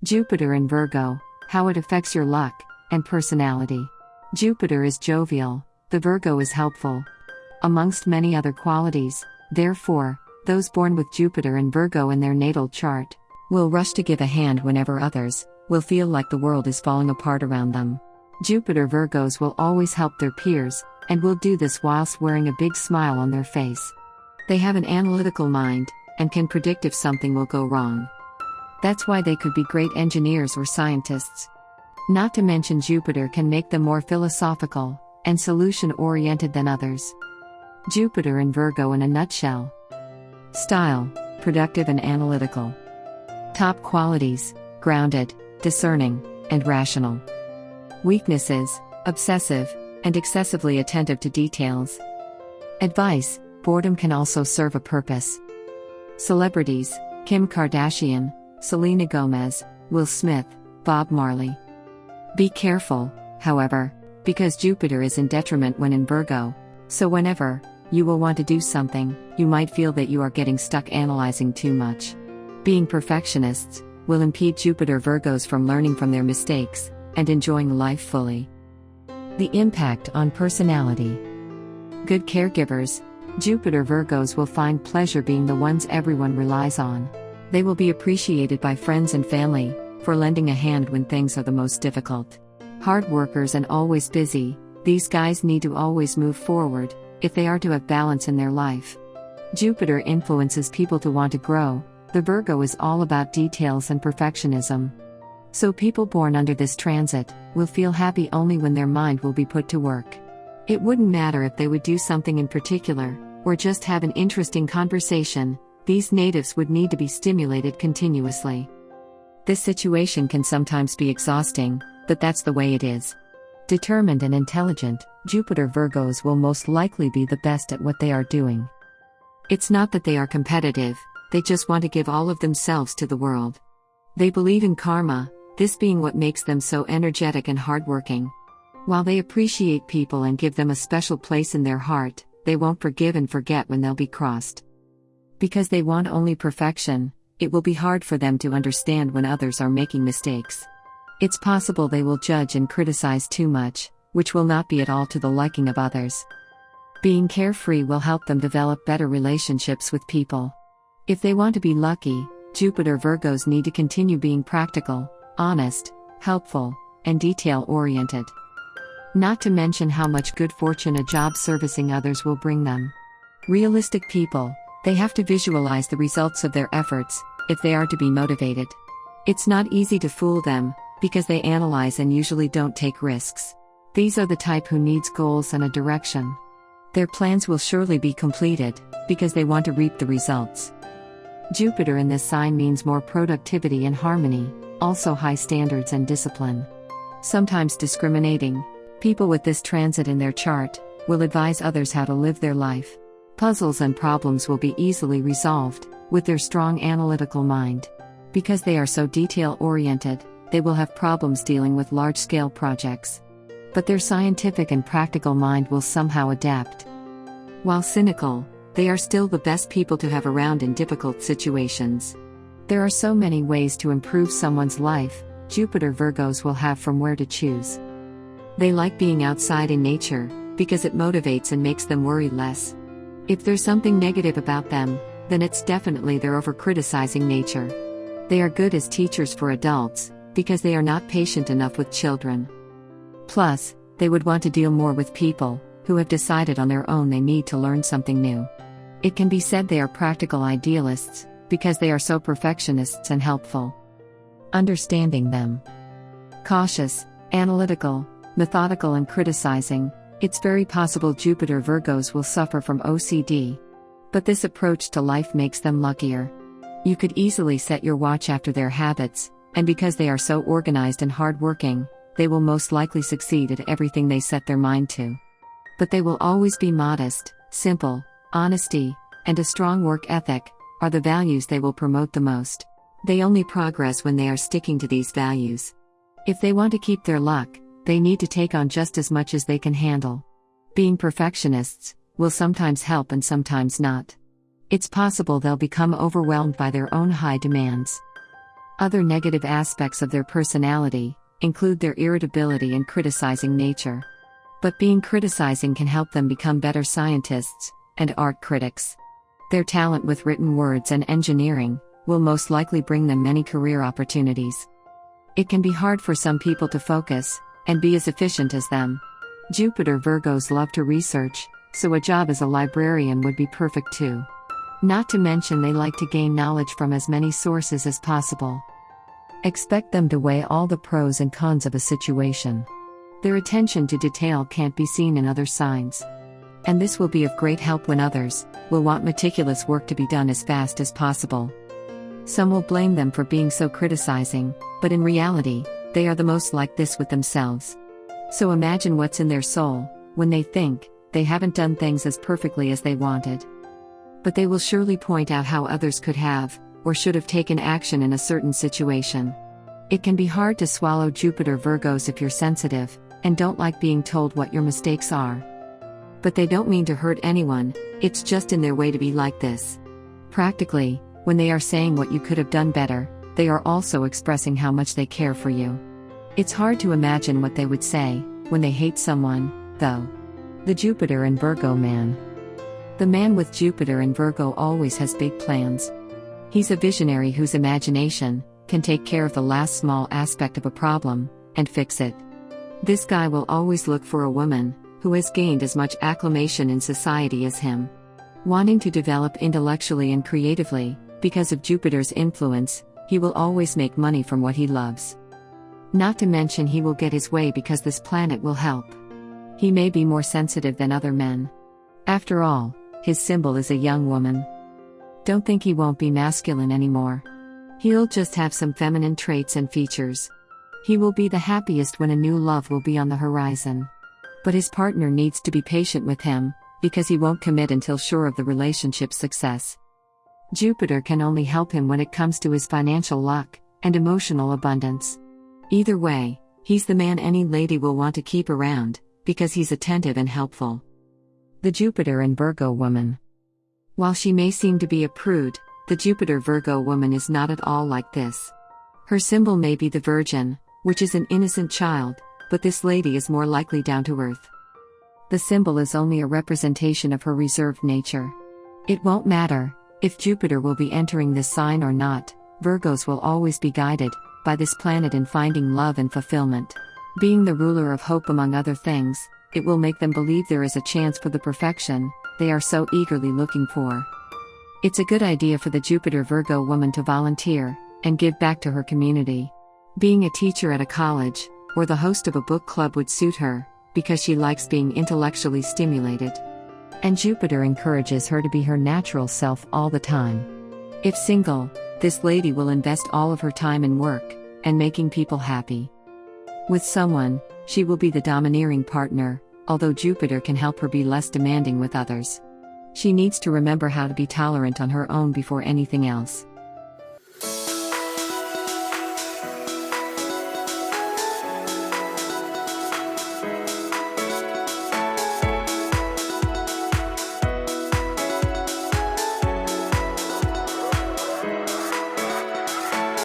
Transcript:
Jupiter in Virgo, how it affects your luck and personality. Jupiter is jovial, the Virgo is helpful, amongst many other qualities. Therefore, those born with Jupiter and Virgo in their natal chart will rush to give a hand whenever others will feel like the world is falling apart around them. Jupiter Virgos will always help their peers, and will do this whilst wearing a big smile on their face. They have an analytical mind, and can predict if something will go wrong. That's why they could be great engineers or scientists. Not to mention Jupiter can make them more philosophical and solution-oriented than others. Jupiter in Virgo in a nutshell. Style: productive and analytical. Top qualities: grounded, discerning, and rational. Weaknesses: obsessive, and excessively attentive to details. Advice: boredom can also serve a purpose. Celebrities: Kim Kardashian, Selena Gomez, Will Smith, Bob Marley. Be careful, however, because Jupiter is in detriment when in Virgo, so whenever you will want to do something, you might feel that you are getting stuck analyzing too much. Being perfectionists will impede Jupiter Virgos from learning from their mistakes and enjoying life fully. The impact on personality. Good caregivers, Jupiter Virgos will find pleasure being the ones everyone relies on. They will be appreciated by friends and family for lending a hand when things are the most difficult. Hard workers and always busy, these guys need to always move forward if they are to have balance in their life. Jupiter influences people to want to grow. The Virgo is all about details and perfectionism. So people born under this transit will feel happy only when their mind will be put to work. It wouldn't matter if they would do something in particular, or just have an interesting conversation, these natives would need to be stimulated continuously. This situation can sometimes be exhausting, but that's the way it is. Determined and intelligent, Jupiter Virgos will most likely be the best at what they are doing. It's not that they are competitive, they just want to give all of themselves to the world. They believe in karma, this being what makes them so energetic and hardworking. While they appreciate people and give them a special place in their heart, they won't forgive and forget when they'll be crossed. Because they want only perfection, it will be hard for them to understand when others are making mistakes. It's possible they will judge and criticize too much, which will not be at all to the liking of others. Being carefree will help them develop better relationships with people. If they want to be lucky, Jupiter Virgos need to continue being practical, honest, helpful, and detail-oriented. Not to mention how much good fortune a job servicing others will bring them. Realistic people, they have to visualize the results of their efforts, if they are to be motivated. It's not easy to fool them, because they analyze and usually don't take risks. These are the type who needs goals and a direction. Their plans will surely be completed, because they want to reap the results. Jupiter in this sign means more productivity and harmony, also high standards and discipline. Sometimes discriminating. People with this transit in their chart will advise others how to live their life. Puzzles and problems will be easily resolved with their strong analytical mind. Because they are so detail-oriented, they will have problems dealing with large-scale projects. But their scientific and practical mind will somehow adapt. While cynical, they are still the best people to have around in difficult situations. There are so many ways to improve someone's life, Jupiter Virgos will have from where to choose. They like being outside in nature, because it motivates and makes them worry less. If there's something negative about them, then it's definitely their over-criticizing nature. They are good as teachers for adults, because they are not patient enough with children. Plus, they would want to deal more with people who have decided on their own they need to learn something new. It can be said they are practical idealists, because they are so perfectionists and helpful. Understanding them. Cautious, analytical, methodical and criticizing, it's very possible Jupiter Virgos will suffer from OCD. But this approach to life makes them luckier. You could easily set your watch after their habits, and because they are so organized and hardworking, they will most likely succeed at everything they set their mind to. But they will always be modest, simple, honesty, and a strong work ethic are the values they will promote the most. They only progress when they are sticking to these values. If they want to keep their luck, they need to take on just as much as they can handle. Being perfectionists will sometimes help and sometimes not. It's possible they'll become overwhelmed by their own high demands. Other negative aspects of their personality include their irritability and criticizing nature. But being criticizing can help them become better scientists and art critics. Their talent with written words and engineering will most likely bring them many career opportunities. It can be hard for some people to focus and be as efficient as them. Jupiter Virgos love to research, so a job as a librarian would be perfect too. Not to mention they like to gain knowledge from as many sources as possible. Expect them to weigh all the pros and cons of a situation. Their attention to detail can't be seen in other signs. And this will be of great help when others will want meticulous work to be done as fast as possible. Some will blame them for being so criticizing, but in reality, they are the most like this with themselves. So imagine what's in their soul when they think they haven't done things as perfectly as they wanted. But they will surely point out how others could have, or should have taken action in a certain situation. It can be hard to swallow Jupiter Virgos if you're sensitive, and don't like being told what your mistakes are. But they don't mean to hurt anyone, it's just in their way to be like this. Practically, when they are saying what you could have done better, they are also expressing how much they care for you. It's hard to imagine what they would say when they hate someone, though. The Jupiter and Virgo man. The man with Jupiter and Virgo always has big plans. He's a visionary whose imagination can take care of the last small aspect of a problem and fix it. This guy will always look for a woman who has gained as much acclamation in society as him. Wanting to develop intellectually and creatively, because of Jupiter's influence, he will always make money from what he loves. Not to mention he will get his way because this planet will help. He may be more sensitive than other men. After all, his symbol is a young woman. Don't think he won't be masculine anymore. He'll just have some feminine traits and features. He will be the happiest when a new love will be on the horizon. But his partner needs to be patient with him, because he won't commit until sure of the relationship's success. Jupiter can only help him when it comes to his financial luck and emotional abundance. Either way, he's the man any lady will want to keep around, because he's attentive and helpful. The Jupiter and Virgo woman. While she may seem to be a prude, the Jupiter Virgo woman is not at all like this. Her symbol may be the Virgin, which is an innocent child, but this lady is more likely down to earth. The symbol is only a representation of her reserved nature. It won't matter if Jupiter will be entering this sign or not, Virgos will always be guided by this planet in finding love and fulfillment. Being the ruler of hope among other things, it will make them believe there is a chance for the perfection they are so eagerly looking for. It's a good idea for the Jupiter Virgo woman to volunteer and give back to her community. Being a teacher at a college or the host of a book club would suit her, because she likes being intellectually stimulated. And Jupiter encourages her to be her natural self all the time. If single, this lady will invest all of her time in work and making people happy. With someone, she will be the domineering partner, although Jupiter can help her be less demanding with others. She needs to remember how to be tolerant on her own before anything else.